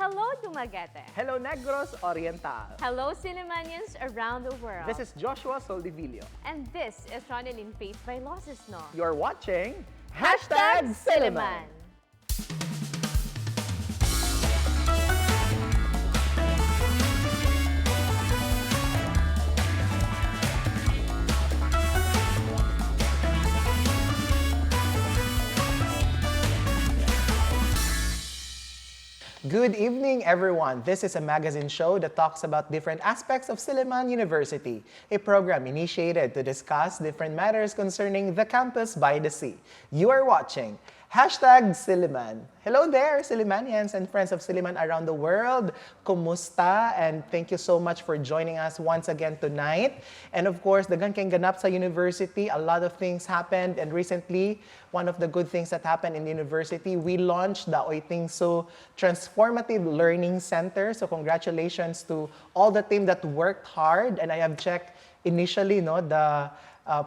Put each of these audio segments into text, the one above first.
Hello, Dumaguete. Hello, Negros Oriental. Hello, Sillimanians around the world. This is Joshua Soldivillo. And this is Ronelyn Faith Vailoces-No. You're watching #Silliman. Good evening, everyone. This is a magazine show that talks about different aspects of Silliman University, a program initiated to discuss different matters concerning the campus by the sea. You are watching #Silliman. Hello there, Sillimanians and friends of Silliman around the world. Kumusta? And thank you so much for joining us once again tonight. And of course, daghang kayong ganap sa university. A lot of things happened. And recently, one of the good things that happened in the university, we launched the Oitingso Transformative Learning Center. So congratulations to all the team that worked hard. And I have checked initially, the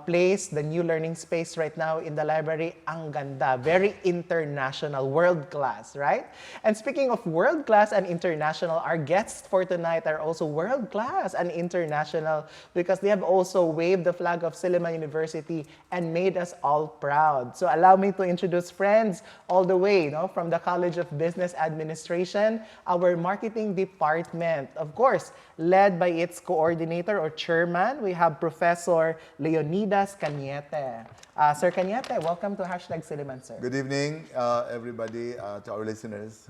place, the new learning space right now in the library, ang ganda. Very international, world-class, right? And speaking of world-class and international, our guests for tonight are also world-class and international because they have also waved the flag of Silliman University and made us all proud. So allow me to introduce friends all the way, from the College of Business Administration, our marketing department. Of course, led by its coordinator or chairman, we have Professor Leonidas Cañete. Sir Cañete, welcome to #Silliman, sir. Good evening, everybody, to our listeners.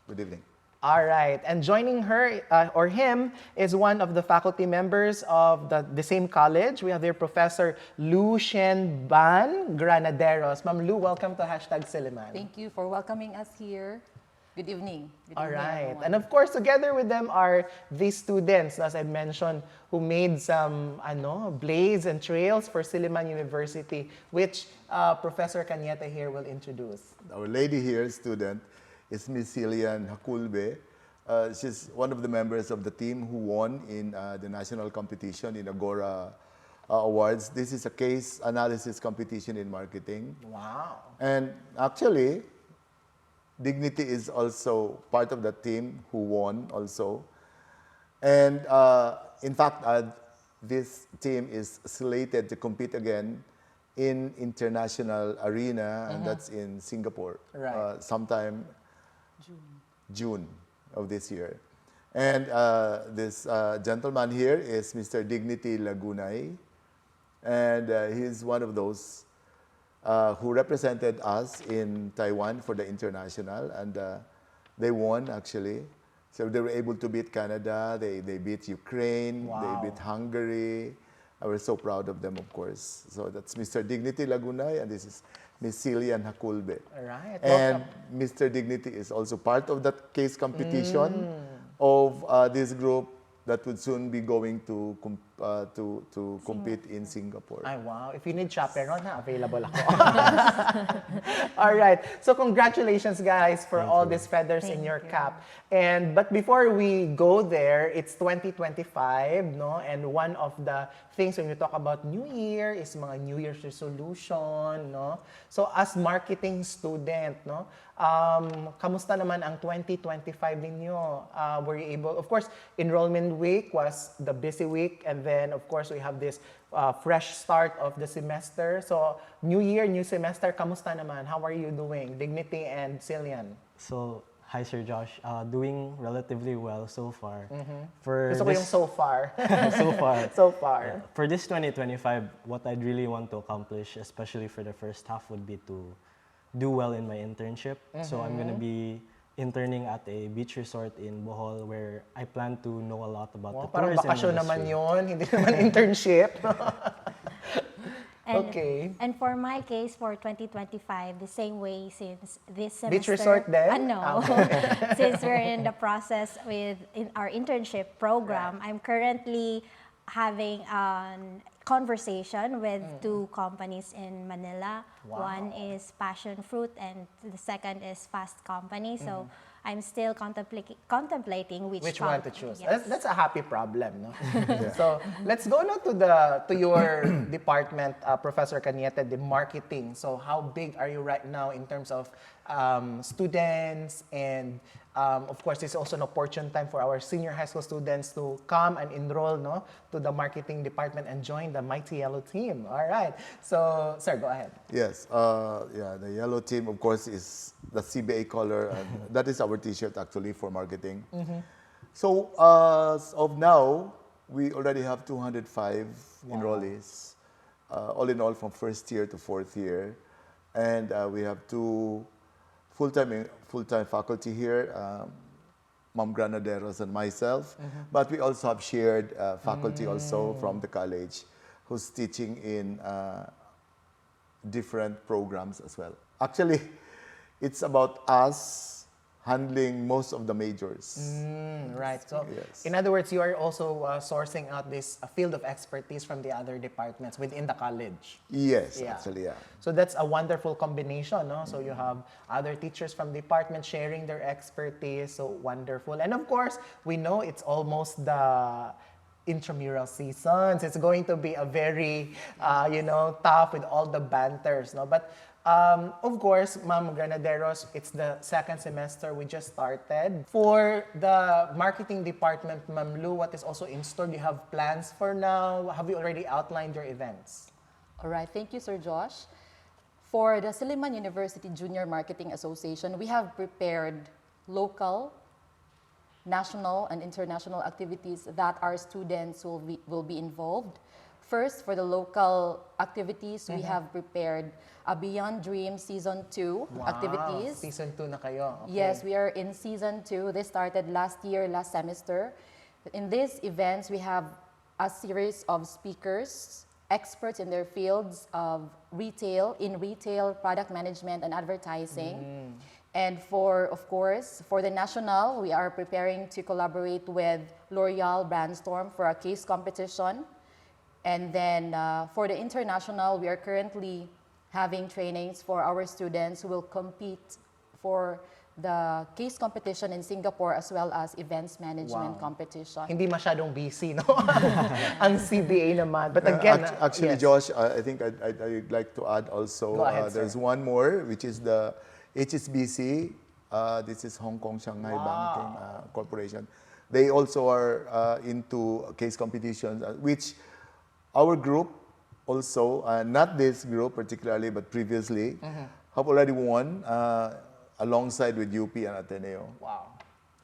Good evening. All right, and joining her or him is one of the faculty members of the same college. We have here Professor Shien Granaderos. Ma'am Lu, welcome to #Silliman. Thank you for welcoming us here. Good evening. Good All evening, right. everyone. And of course, together with them are these students, as I mentioned, who made some blaze and trails for Silliman University, which Professor Cañete here will introduce. Our lady here, student, is Miss Xelianne Jaculbe. She's one of the members of the team who won in the national competition in Agora Awards. This is a case analysis competition in marketing. Wow. And actually, Dignity is also part of the team who won also. And in fact, this team is slated to compete again in international arena, and that's in Singapore, Right. sometime June of this year. And this gentleman here is Mr. Dignity Lagunay, and he's one of those who represented us in Taiwan for the international, and they won actually. So they were able to beat Canada, they beat Ukraine, Wow. they beat Hungary. I was so proud of them, of course. So that's Mr. Dignity Lagunay, and this is Miss Xelianne Jaculbe. All right. And Welcome. Mr. Dignity is also part of that case competition of this group that would soon be going to compete in Singapore. Ay, wow. If you need chaperone, available ako. All right. So congratulations, guys, for all these feathers in your cap. But before we go there, it's 2025, no? And one of the things when you talk about New Year is mga New Year's resolution, no? So as marketing student, no? Kamusta naman ang 2025 ninyo? Were you able, of course, enrollment week was the busy week, and then of course we have this fresh start of the semester. So new year, new semester, kamusta naman? How are you doing? Dignity and Xelianne. So, hi Sir Josh. Doing relatively well so far. Gusto ko yung so far. so far. So far. For this 2025, what I'd really want to accomplish, especially for the first half, would be to do well in my internship. So I'm gonna be interning at a beach resort in Bohol where I plan to know a lot about the Parang tourism bakasyon industry. naman yun, hindi naman internship. And, Okay. And for my case, for 2025, the same way since this semester. Beach resort din? No. Since we're in the process in our internship program, I'm currently having a conversation with two companies in Manila. Wow. One is Passion Fruit and the second is Fast Company. So I'm still contemplating which one to choose. Yes. That's a happy problem, no? So let's go now to your department, Professor Cañete, the marketing. So how big are you right now in terms of students and Of course, it's also an opportune time for our senior high school students to come and enroll, no, to the marketing department and join the Mighty Yellow team. All right. So, sir, go ahead. Yes, yeah, the yellow team, of course, is the CBA color, and that is our T-shirt actually for marketing. So, as of now, we already have 205 enrollees, all in all from first year to fourth year, and we have two full-time faculty here, Ma'am Granaderos and myself, but we also have shared faculty also from the college who's teaching in different programs as well. Actually, it's about us handling most of the majors. Right. So, Yes. in other words, you are also sourcing out this field of expertise from the other departments within the college. Yes, Yeah. actually, yeah. So that's a wonderful combination, no? So you have other teachers from departments sharing their expertise, so wonderful. And of course, we know it's almost the intramural seasons. It's going to be a very, tough with all the banters, no? But of course, Ma'am Granaderos, it's the second semester we just started. For the marketing department, Ma'am Lu, what is also in store? Do you have plans for now? Have you already outlined your events? All right, thank you, Sir Josh. For the Silliman University Junior Marketing Association, we have prepared local, national, and international activities that our students will be involved. First, for the local activities, we have prepared a Beyond Dreams Season 2 activities. Season 2 na kayo. Okay. Yes, we are in Season 2. This started last semester. In these events, we have a series of speakers, experts in their fields of retail, product management, and advertising. And of course, for the national, we are preparing to collaborate with L'Oreal Brandstorm for a case competition. And then for the international, we are currently having trainings for our students who will compete for the case competition in Singapore as well as events management competition. Hindi masyadong busy, no? Ang CBA naman. But again, Actually, yes. Josh, I think I'd like to add also, Go ahead, sir. there's one more, which is the HSBC. This is Hong Kong Shanghai Banking Corporation. They also are into case competitions, which our group also, not this group particularly, but previously, have already won alongside with UP and Ateneo. Wow.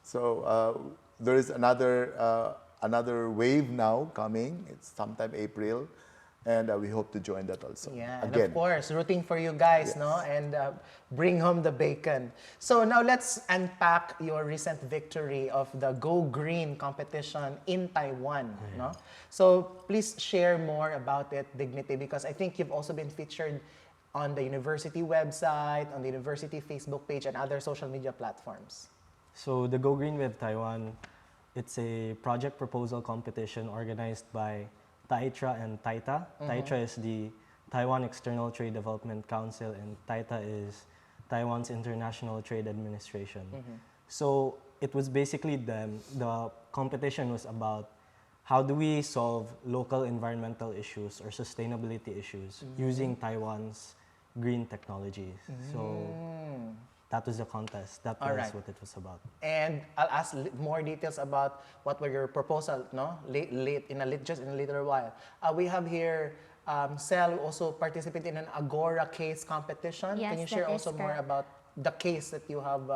So there is another wave now coming. It's sometime April, and we hope to join that also. Yeah, and Again. of course, rooting for you guys, no? And bring home the bacon. So now let's unpack your recent victory of the Go Green competition in Taiwan, no? So please share more about it, Dignity, because I think you've also been featured on the university website, on the university Facebook page, and other social media platforms. So the Go Green with Taiwan, it's a project proposal competition organized by TAITRA and TAITA. TAITRA is the Taiwan External Trade Development Council, and TAITA is Taiwan's International Trade Administration. So it was basically the competition was about how do we solve local environmental issues or sustainability issues using Taiwan's green technologies. So that was the contest. That was what it was about. And I'll ask more details about what were your proposal, no? Just in a little while. We have here Cel also participated in an Agora case competition. Yes, Can you share that is also more correct. about the case that you have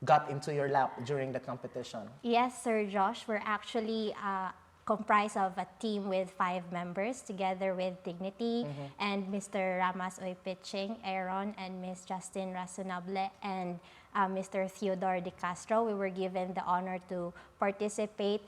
got into your lap during the competition? Yes, Sir Josh, we're actually comprised of a team with 5 members together with Dignity and Mr. Ramas Oypiching, Aaron, and Ms. Justin Rasunable, and Mr. Theodore De Castro. We were given the honor to participate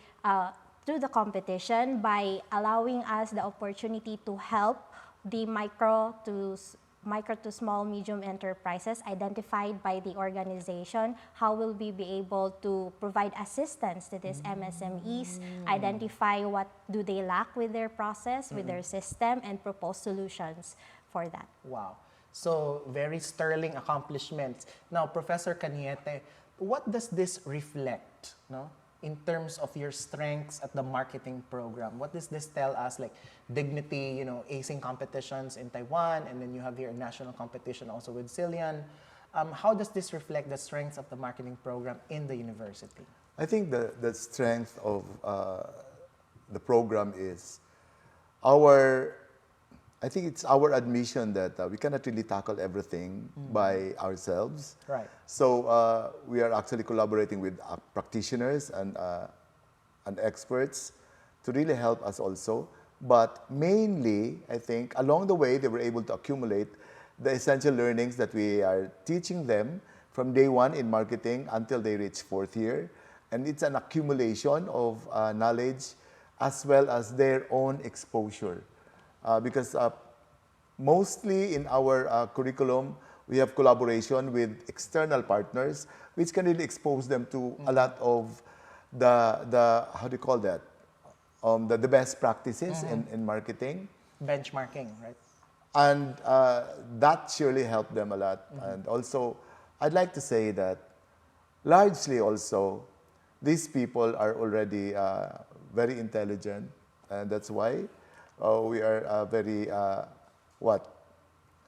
through the competition by allowing us the opportunity to help the micro to small medium enterprises identified by the organization. How will we be able to provide assistance to these MSMEs, identify what do they lack with their process, with their system, and propose solutions for that. Wow. So, very sterling accomplishments. Now, Professor Cañete, what does this reflect, no? In terms of your strengths at the marketing program? What does this tell us? Like Dignity, acing competitions in Taiwan, and then you have your national competition also with Xelianne. how does this reflect the strengths of the marketing program in the university? I think the strength of the program is I think it's our admission that we cannot really tackle everything by ourselves. Right. So we are actually collaborating with practitioners and experts to really help us also. But mainly, I think, along the way, they were able to accumulate the essential learnings that we are teaching them from day one in marketing until they reach fourth year. And it's an accumulation of knowledge as well as their own exposure. Because mostly in our curriculum, we have collaboration with external partners, which can really expose them to a lot of the how do you call that? The best practices in marketing. Benchmarking, right? And that surely helped them a lot. And also, I'd like to say that largely also, these people are already very intelligent. And that's why we are very, what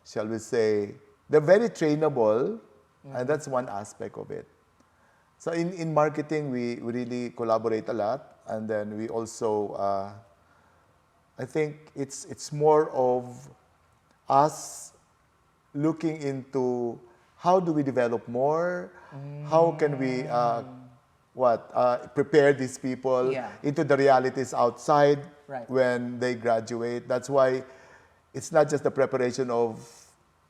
shall we say, they're very trainable. And that's one aspect of it. So in marketing, we really collaborate a lot. And then we also, I think it's more of us looking into how do we develop more, how can we prepare these people into the realities outside when they graduate. That's why it's not just the preparation of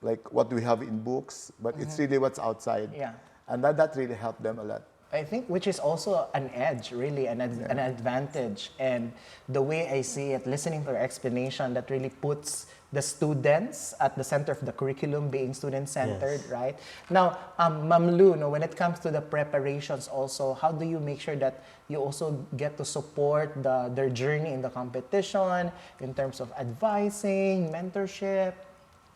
like what we have in books, but it's really what's outside. And that really helped them a lot. I think which is also an edge, really, an advantage. And the way I see it, listening to your explanation, that really puts the students at the center of the curriculum, being student-centered, right? Now, Ma'am Lu, when it comes to the preparations also, how do you make sure that you also get to support their journey in the competition in terms of advising, mentorship?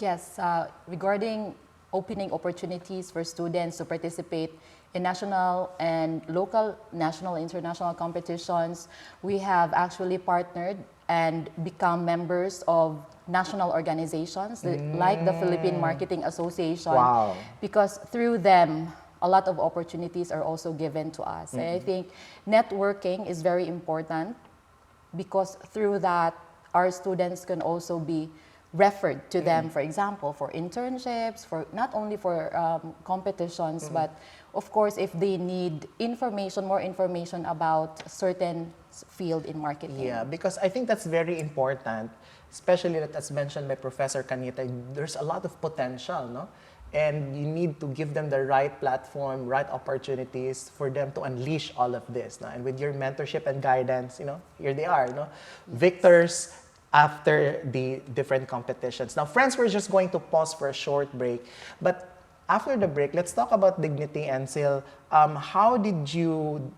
Yes, regarding opening opportunities for students to participate in national and local, national, international competitions, we have actually partnered and become members of national organizations like the Philippine Marketing Association. Wow. Because through them, a lot of opportunities are also given to us. And I think networking is very important because through that, our students can also be referred to them, for example, for internships, for not only for competitions, but of course, if they need information, more information about certain field in marketing. Yeah, because I think that's very important, especially that, as mentioned by Professor Cañete, there's a lot of potential, no? And you need to give them the right platform, right opportunities for them to unleash all of this. No? And with your mentorship and guidance, here they are, no? Victors after the different competitions. Now, friends, we're just going to pause for a short break. But after the break, let's talk about Dignity and Sil. How did you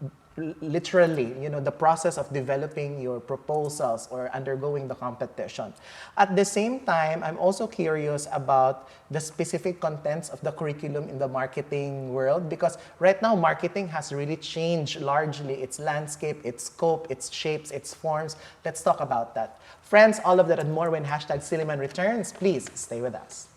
literally, the process of developing your proposals or undergoing the competition? At the same time, I'm also curious about the specific contents of the curriculum in the marketing world, because right now, marketing has really changed largely its landscape, its scope, its shapes, its forms. Let's talk about that. Friends, all of that and more when #Silliman returns. Please stay with us.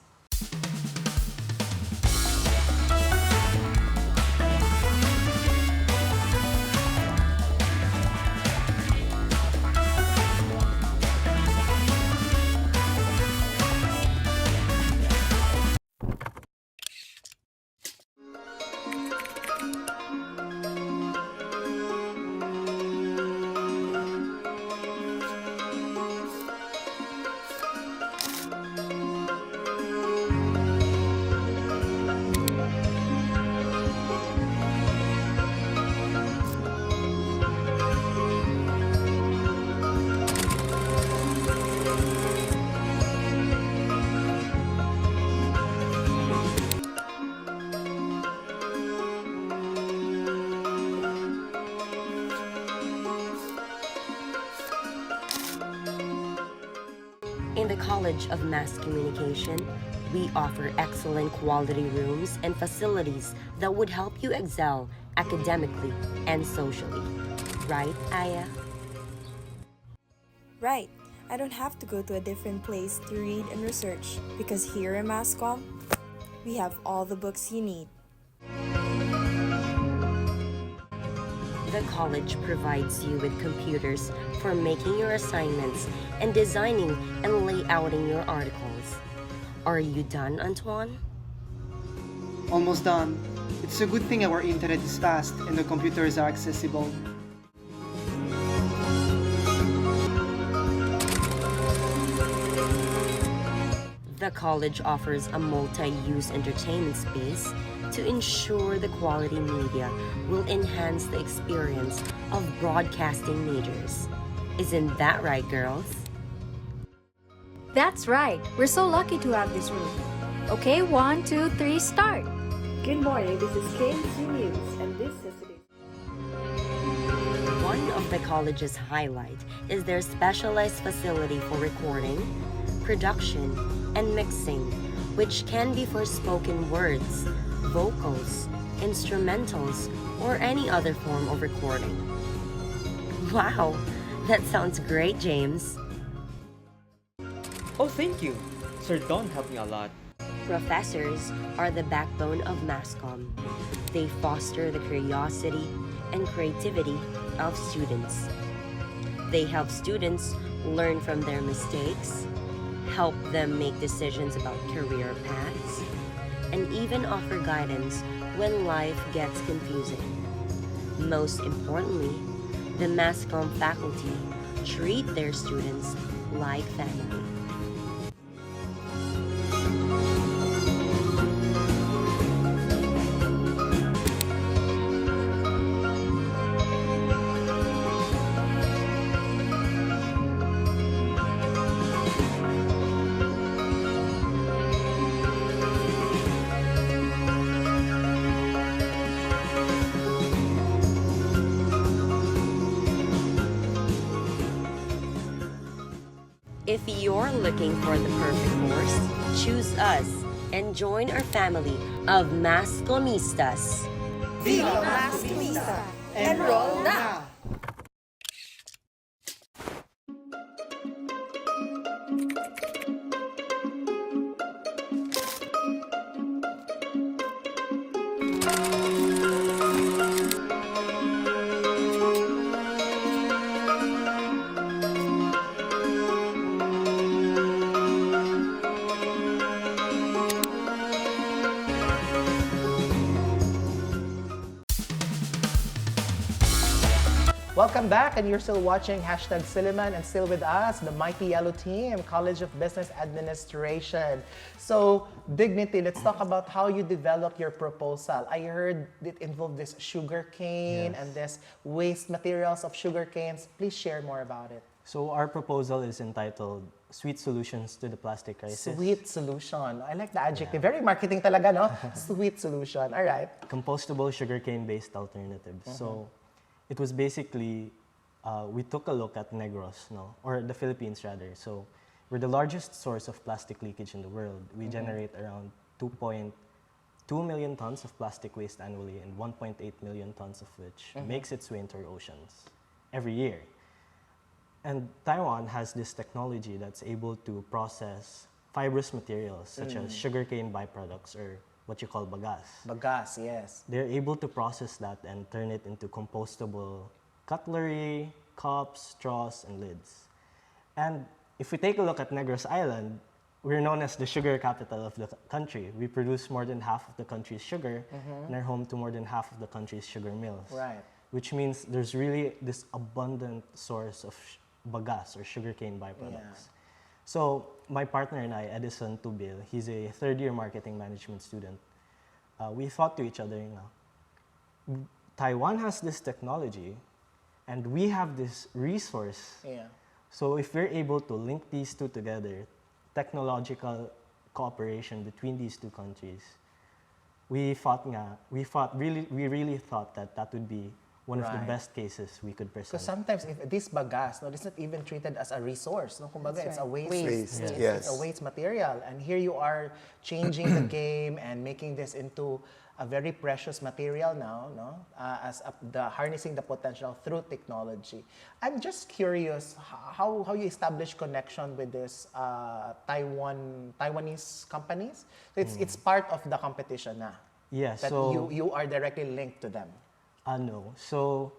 In the College of Mass Communication, we offer excellent quality rooms and facilities that would help you excel academically and socially. Right, Aya? Right. I don't have to go to a different place to read and research because here in MassCom, we have all the books you need. The college provides you with computers for making your assignments and designing and layouting your articles. Are you done, Antoine? Almost done. It's a good thing our internet is fast and the computers are accessible. The college offers a multi-use entertainment space to ensure the quality media will enhance the experience of broadcasting majors. Isn't that right, girls? That's right. We're so lucky to have this room. Okay, 1, 2, 3, start. Good morning, this is KMC News, and this is today's. One of the college's highlight is their specialized facility for recording, production, and mixing, which can be for spoken words, vocals, instrumentals, or any other form of recording. Wow, that sounds great, James. Oh, thank you. Sir Don helped me a lot. Professors are the backbone of MassCom. They foster the curiosity and creativity of students. They help students learn from their mistakes, help them make decisions about career paths, and even offer guidance when life gets confusing. Most importantly, the MassCom faculty treat their students like family. If you're looking for the perfect course, choose us and join our family of Mascomistas. Viva Mascomista! Enroll now! Welcome back, and you're still watching #Silliman, and still with us, the mighty yellow team, College of Business Administration. So, Dignity, let's talk about how you developed your proposal. I heard it involved this sugar cane and this waste materials of sugar canes. Please share more about it. So our proposal is entitled Sweet Solutions to the Plastic Crisis. Sweet solution. I like the adjective. Very marketing talaga, no? Sweet solution. All right. Compostable sugarcane-based alternatives. So it was basically, we took a look at Negros, no? Or the Philippines rather. So we're the largest source of plastic leakage in the world. We generate around 2.2 million tons of plastic waste annually, and 1.8 million tons of which makes its way into our oceans every year. And Taiwan has this technology that's able to process fibrous materials such as sugarcane byproducts, or what you call bagas. Bagas, yes. They're able to process that and turn it into compostable cutlery, cups, straws, and lids. And if we take a look at Negros Island, we're known as the sugar capital of the country. We produce more than half of the country's sugar and are home to more than half of the country's sugar mills. Right. Which means there's really this abundant source of bagas, or sugarcane byproducts. So my partner and I, Edison Tubil, he's a third-year marketing management student. We thought to each other, you know, Taiwan has this technology, and we have this resource. Yeah. So if we're able to link these two together, technological cooperation between these two countries, we really thought that that would be one of the Right. best cases we could present. Because sometimes if this bagas, no, it's not even treated as a resource. No, kumbaga, That's it's a right. waste. Waste, It's yes. a waste material. And here you are changing the game and making this into a very precious material now, no? The harnessing the potential through technology. I'm just curious how you establish connection with this Taiwanese companies. So it's part of the competition na. Yeah, That so you are directly linked to them. no. So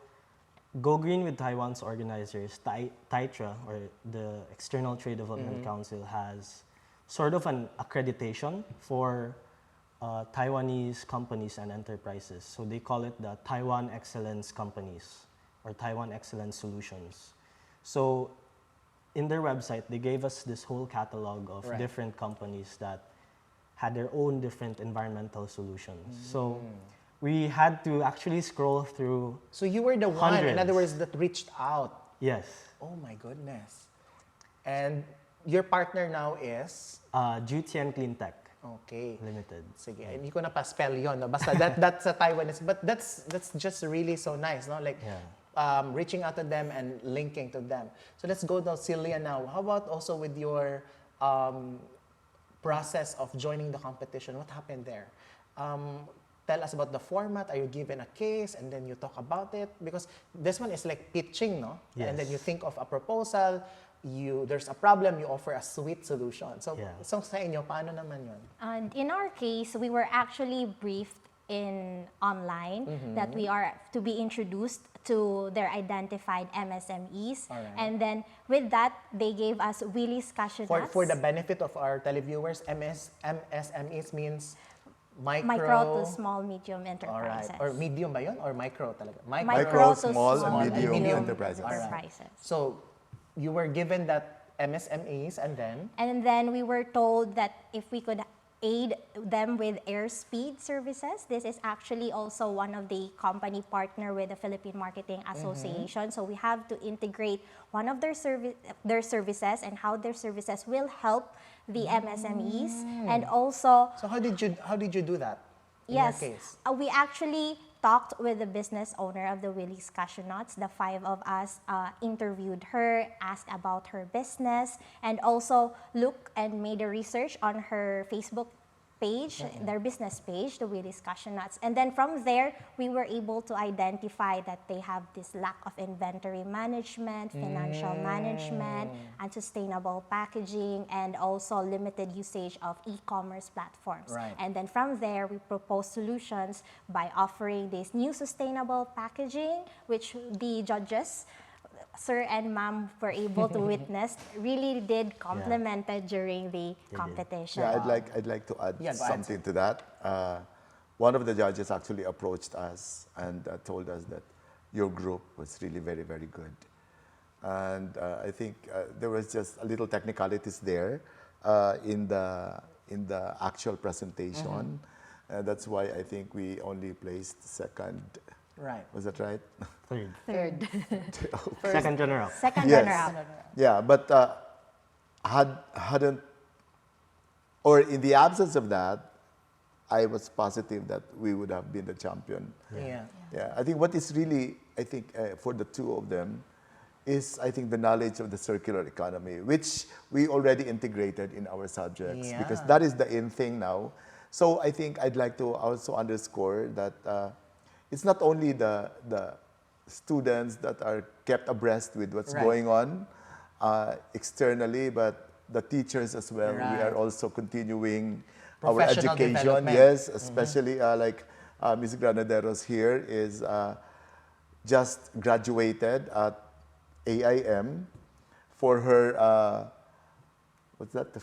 Go Green with Taiwan's organizers, TAITRA, or the External Trade Development Council, has sort of an accreditation for Taiwanese companies and enterprises. So they call it the Taiwan Excellence Companies or Taiwan Excellence Solutions. So in their website, they gave us this whole catalog of Right. different companies that had their own different environmental solutions. So we had to actually scroll through. So you were the one, in Hundreds. other words, that reached out. Yes. Oh my goodness. And your partner now is? Jutien Clean Tech Okay. Limited. Sige, hindi ko na pa-spell yun. No? Basta that's a Taiwanese. But that's just really so nice, no? Like, reaching out to them and linking to them. So let's go to Sillian now. How about also with your process of joining the competition? What happened there? Tell us about the format. Are you given a case and then you talk about it? Because this one is like pitching, no? Yes. And then you think of a proposal, there's a problem, you offer a sweet solution. So, so sa inyo, paano naman yun? And in our case, we were actually briefed in online that we are to be introduced to their identified MSMEs. Alright. And then with that, they gave us Willy's cashew nuts. For the benefit of our televiewers, MSMEs means micro to small, medium Alright. enterprises. Or medium ba yun? Or micro talaga? Micro, small, and medium enterprises. Alright. So, you were given that MSMEs and then? And then we were told that if we could aid them with airspeed services. This is actually also one of the company partner with the Philippine Marketing Association. So we have to integrate one of their services and how their services will help the MSMEs. And also, so how did you do that? In yes, your case? We actually talked with the business owner of the Willy's Cashew Nuts. The 5 of us interviewed her, asked about her business, and also looked and made a research on her Facebook page, their business page, the Willy's Cashew Nuts. And then from there, we were able to identify that they have this lack of inventory management, financial management, and sustainable packaging, and also limited usage of e-commerce platforms. Right. And then from there, we proposed solutions by offering this new sustainable packaging, which the judges, sir and ma'am, were able to witness, really did complemented during the competition. Yeah, I'd like to add something to that. One of the judges actually approached us and told us that your group was really very, very good. And I think there was just a little technicalities there in the actual presentation. That's why I think we only placed second. Right. Was that right? Third. Second runner-up. Second Yes. runner-up. Yeah, but hadn't, or in the absence of that, I was positive that we would have been the champion. Yeah. I think what is really, for the two of them, is I think the knowledge of the circular economy, which we already integrated in our subjects because that is the in thing now. So I think I'd like to also underscore that it's not only the students that are kept abreast with what's going on externally, but the teachers as well. We are also continuing our education. Yes, especially like Ms. Granaderos here is just graduated at AIM for her what's that? The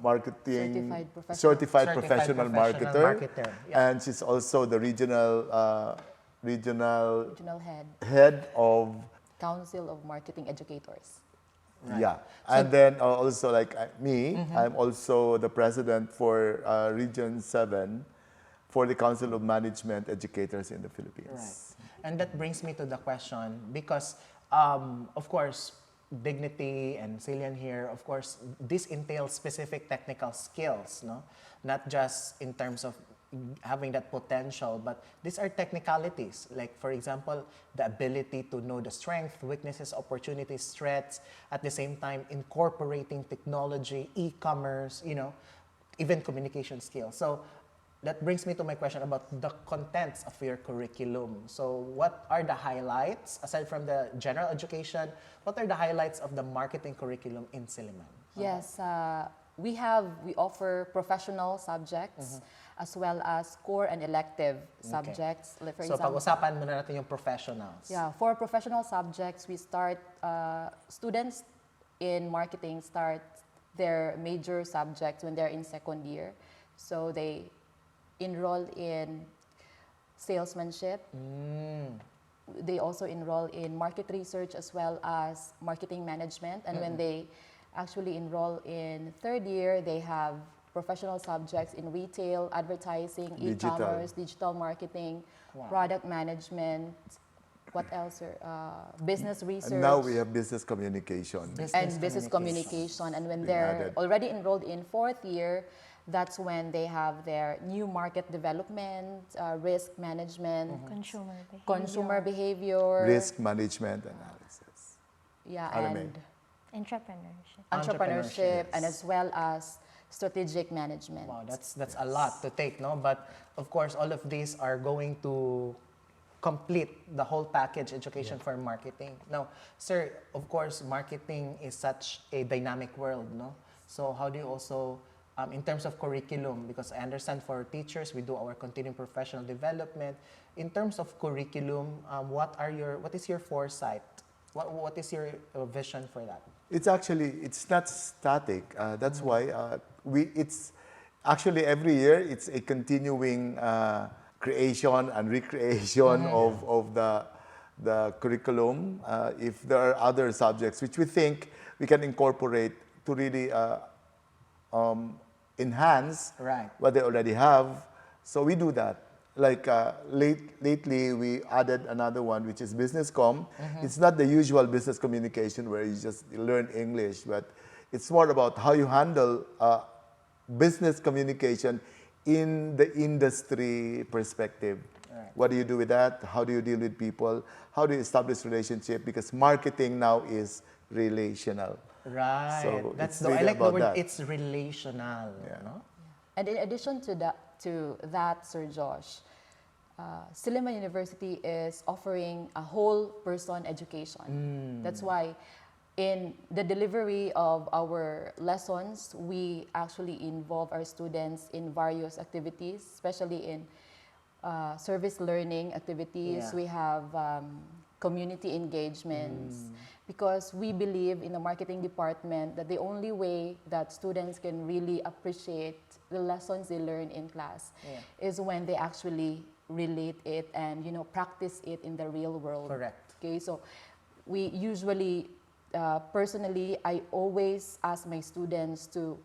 marketing certified professional marketer. Yeah. And she's also the regional head of Council of Marketing Educators. Right. Yeah, and then also like me, I'm also the president for Region 7 for the Council of Management Educators in the Philippines. Right. And that brings me to the question because, of course, Dignity and Xelianne here, of course, this entails specific technical skills, no? Not just in terms of having that potential, but these are technicalities. Like, for example, the ability to know the strength, weaknesses, opportunities, threats, at the same time incorporating technology, e-commerce, even communication skills. So that brings me to my question about the contents of your curriculum. So what are the highlights, aside from the general education, what are the highlights of the marketing curriculum in Silliman? Yes, we offer professional subjects as well as core and elective subjects. Like, for so example, pag-usapan muna natin yung professionals. Yeah, for professional subjects, we start, students in marketing start their major subjects when they're in second year. So they enroll in salesmanship. They also enroll in market research as well as marketing management. And when they actually enroll in third year, they have professional subjects in retail, advertising, e-commerce, digital marketing, product management, what else? Business research. And now we have business communication. Business communication. And when they're already enrolled in fourth year, that's when they have their new market development, risk management, consumer behavior, risk management analysis. Yeah, RMA. and Entrepreneurship. entrepreneurship, and as well as strategic management. Wow, that's a lot to take, no? But of course, all of these are going to complete the whole package education for marketing. Now, sir, of course, marketing is such a dynamic world, no? So how do you also, in terms of curriculum, because I understand for teachers, we do our continuing professional development. In terms of curriculum, what is your foresight? What is your vision for that? It's not static. That's why it's actually every year it's a continuing creation and recreation of the curriculum. If there are other subjects which we think we can incorporate to really enhance what they already have, so we do that. Like lately, we added another one, which is business comm. It's not the usual business communication where you just learn English, but it's more about how you handle business communication in the industry perspective. What do you do with that? How do you deal with people? How do you establish relationship? Because marketing now is relational. Right. So I like the word. It's relational. Yeah. No? And in addition to that, Sir Josh, Silliman University is offering a whole person education. That's why in the delivery of our lessons, we actually involve our students in various activities, especially in service learning activities. We have community engagements, because we believe in the marketing department that the only way that students can really appreciate the lessons they learn in class is when they actually relate it and practice it in the real world. Correct. Okay, so we usually, personally, I always ask my students to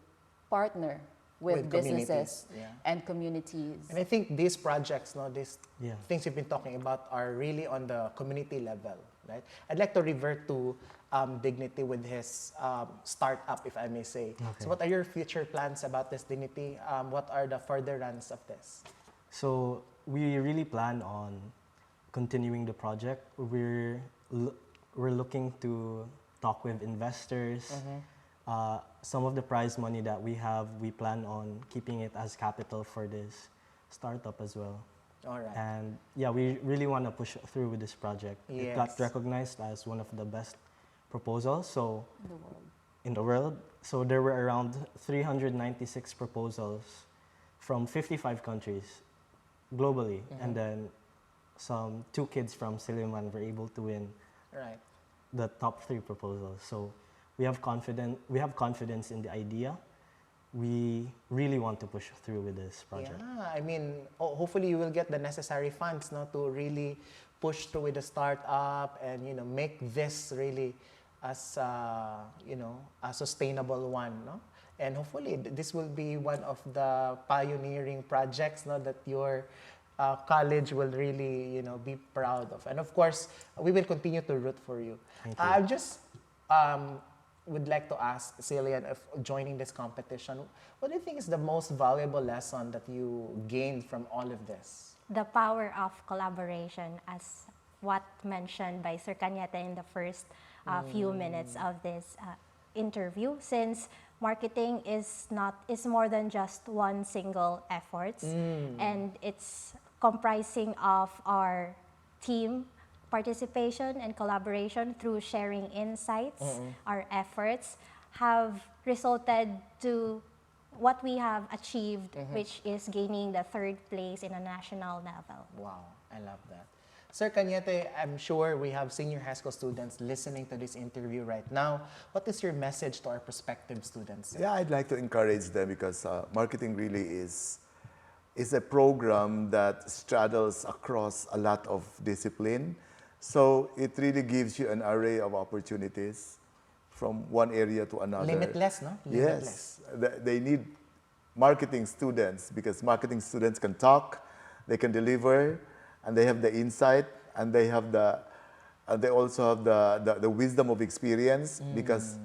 partner with businesses and communities. And I think these projects, these things you've been talking about are really on the community level, right? I'd like to revert to Dignity with his startup, if I may say. Okay. So what are your future plans about this Dignity? What are the further runs of this? So we really plan on continuing the project. We're looking to talk with investors. Some of the prize money that we have, we plan on keeping it as capital for this startup as well. All right. And yeah, we really want to push through with this project. It got recognized as one of the best proposals in the world. So there were around 396 proposals from 55 countries globally. And then some 2 kids from Silliman were able to win the top 3 proposals. So we have confidence in the idea. We really want to push through with this project. Yeah, I mean, hopefully you will get the necessary funds to really push through with the startup and make this really as a sustainable one, no? And hopefully this will be one of the pioneering projects, that your college will really be proud of. And of course, we will continue to root for you. Thank you. I'm just would like to ask Xelianne if joining this competition, what do you think is the most valuable lesson that you gained from all of this? The power of collaboration, as what mentioned by Sir Cañete in the first few minutes of this interview, since marketing is more than just one single efforts, and it's comprising of our team participation and collaboration through sharing insights. Our efforts have resulted to what we have achieved, which is gaining the 3rd place in a national level. Wow, I love that. Sir Cañete, I'm sure we have senior high school students listening to this interview right now. What is your message to our prospective students? Yeah, I'd like to encourage them because marketing really is a program that straddles across a lot of discipline. So it really gives you an array of opportunities from one area to another. Limitless, no? Limitless. Yes. They need marketing students because marketing students can talk, they can deliver, and they have the insight, and they also have the wisdom of experience because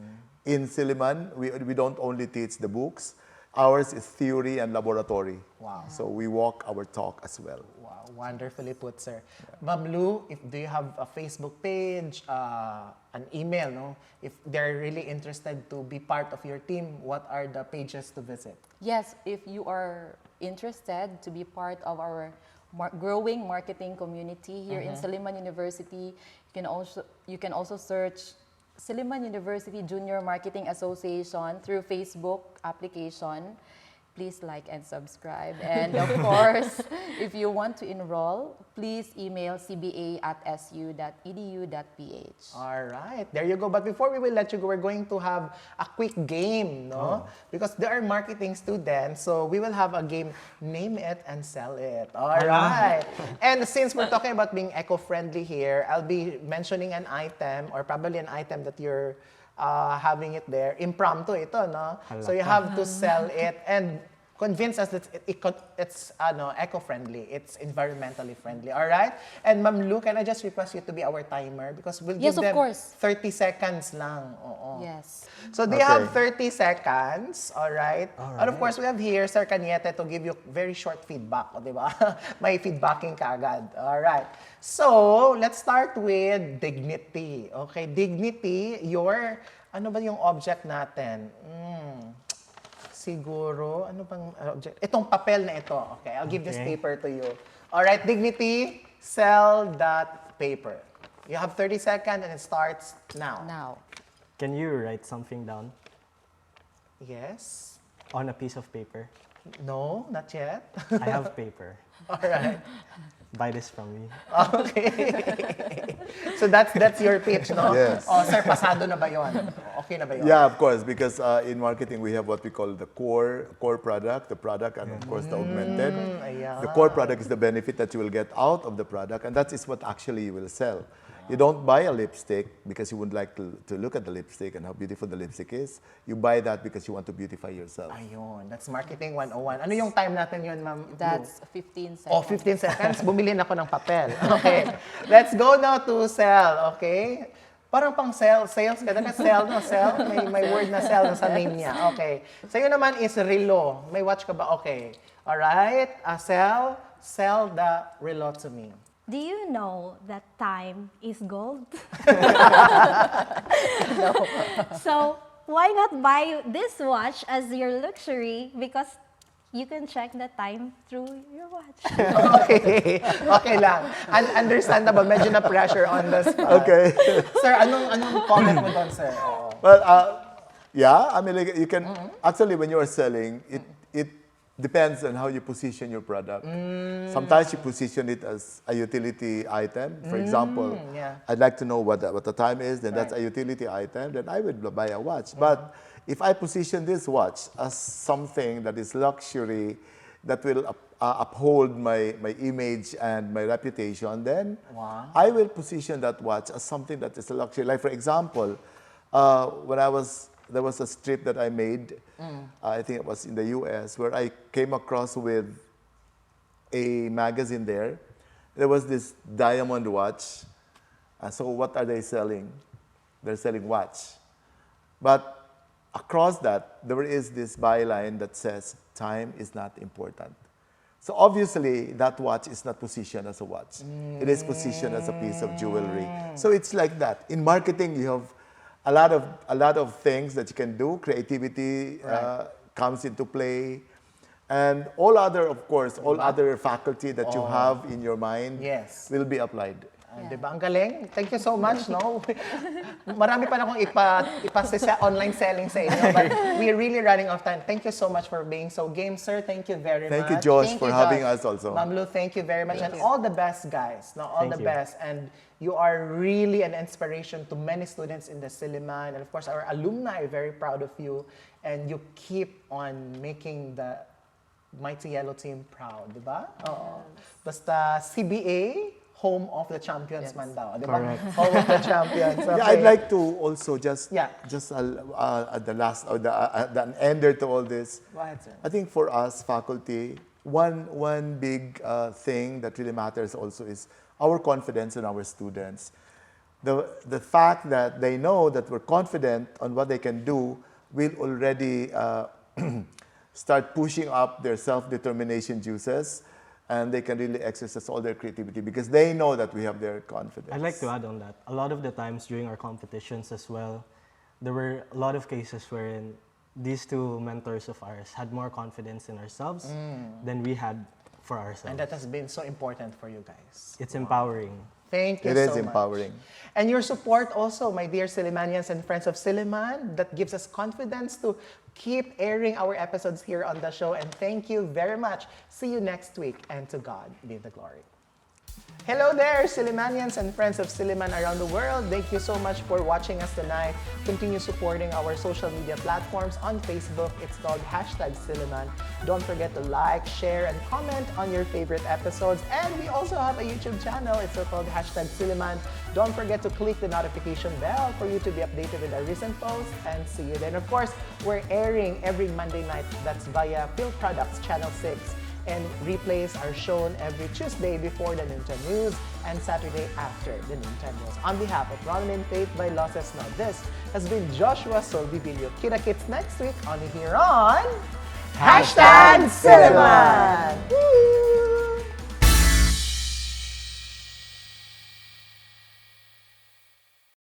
in Silliman, we don't only teach the books. Ours is theory and laboratory. Wow. So we walk our talk as well. Wow, wonderfully put, sir. Ma'am Lou, do you have a Facebook page, an email, no? If they're really interested to be part of your team, what are the pages to visit? Yes, if you are interested to be part of our growing marketing community here in Silliman University, you can also search Silliman University Junior Marketing Association through Facebook application. Please like and subscribe. And of course, if you want to enroll, please email cba@su.edu.ph. All right, there you go. But before we will let you go, we're going to have a quick game, no? Because there are marketing students, so we will have a game, name it and sell it. All right. And since we're talking about being eco-friendly here, I'll be mentioning an item or probably an item that you're having it there. Impromptu ito, no? So you have to sell it and convince us that it's eco-friendly, it's environmentally friendly. All right? And Ma'am Lou, can I just request you to be our timer? Because we'll give them 30 seconds lang. Yes. So they have 30 seconds, all right? And of course, we have here Sir Cañete to give you very short feedback, di ba? May feedbacking ka agad. All right. So, let's start with dignity. Okay, dignity, ano ba yung object natin? Siguro, ano bang object? Itong papel na ito. Okay, I'll give this paper to you. All right, dignity, sell that paper. You have 30 seconds and it starts now. Can you write something down? Yes. On a piece of paper? No, not yet. I have paper. All right. Buy this from me. Okay. So that's your pitch, no? Yes. Oh, sir, pasado na ba yun? Okay na ba yun? Yeah, of course, because in marketing we have what we call the core product, the product, and of course the augmented. The core product is the benefit that you will get out of the product, and that is what actually you will sell. You don't buy a lipstick because you would like to look at the lipstick and how beautiful the lipstick is. You buy that because you want to beautify yourself. Ayun, that's marketing 101. Ano yung time natin yun, ma'am? That's 15 seconds. Oh, 15 seconds? Bumili na ako ng papel. Okay. Let's go now to sell, okay? Parang pang sales ka. Dapat sell, no? Sell? May word na sell na sa name niya. Okay. Sa'yo naman is relo. May watch ka ba? Okay. Alright. Sell the relo to me. Do you know that time is gold? No. So why not buy this watch as your luxury? Because you can check the time through your watch. Okay lang. Understandable. Medyo na pressure on the spot. Okay. Sir, anong comment mo doon, sir? Well, yeah, I mean, like, you can, actually when you are selling, it depends on how you position your product. Sometimes you position it as a utility item. For example, I'd like to know what the time is, then that's a utility item, then I would buy a watch. But if I position this watch as something that is luxury, that will uphold my image and my reputation, then I will position that watch as something that is a luxury. Like for example, there was a strip that I made, I think it was in the US, where I came across with a magazine there. There was this diamond watch. So what are they selling? They're selling watch. But across that, there is this byline that says, time is not important. So obviously, that watch is not positioned as a watch. It is positioned as a piece of jewelry. So it's like that. In marketing, you have a lot of things that you can do. Creativity comes into play. And all other, of course, all other faculty that you have in your mind will be applied. Diba? Ang galing. Thank you so much, no? Marami pa na akong online selling sa inyo, but we're really running out of time. Thank you so much for being so game, sir. Thank you very much. Thank you, Josh, for having us also. Ma'am Lu, thank you very much. And all the best, guys. No, all the best. And you are really an inspiration to many students in the Silliman. And of course, our alumni are very proud of you. And you keep on making the Mighty Yellow team proud, diba? Oo. Basta CBA, home of the champions man daw, diba? Home of the champions. Okay. Yeah, I'd like to also just at the last, or the ender to all this. Go ahead, sir. I think for us, faculty, one big thing that really matters also is our confidence in our students. The fact that they know that we're confident on what they can do will already start pushing up their self-determination juices, and they can really exercise all their creativity because they know that we have their confidence. I'd like to add on that. A lot of the times during our competitions as well, there were a lot of cases wherein these two mentors of ours had more confidence in ourselves than we had for ourselves. And that has been so important for you guys. It's empowering. Thank you so much. It is much. empowering. And your support also, my dear Sillimanians and friends of Silliman, that gives us confidence to keep airing our episodes here on the show. And thank you very much. See you next week, and to God be the glory. Hello there, Sillimanians and friends of Silliman around the world. Thank you so much for watching us tonight. Continue supporting our social media platforms. On Facebook, it's called #Silliman. Don't forget to like, share, and comment on your favorite episodes. And we also have a YouTube channel. It's called #Silliman. Don't forget to click the notification bell for you to be updated with our recent posts. And see you then. Of course, we're airing every Monday night. That's via Phil Products Channel 6. And replays are shown every Tuesday before the noontime news and Saturday after the noontime news. On behalf of Ronelyn, Vailoces-No, this has been Joshua Soldivillo. Kita-kits next week only here on #Silliman.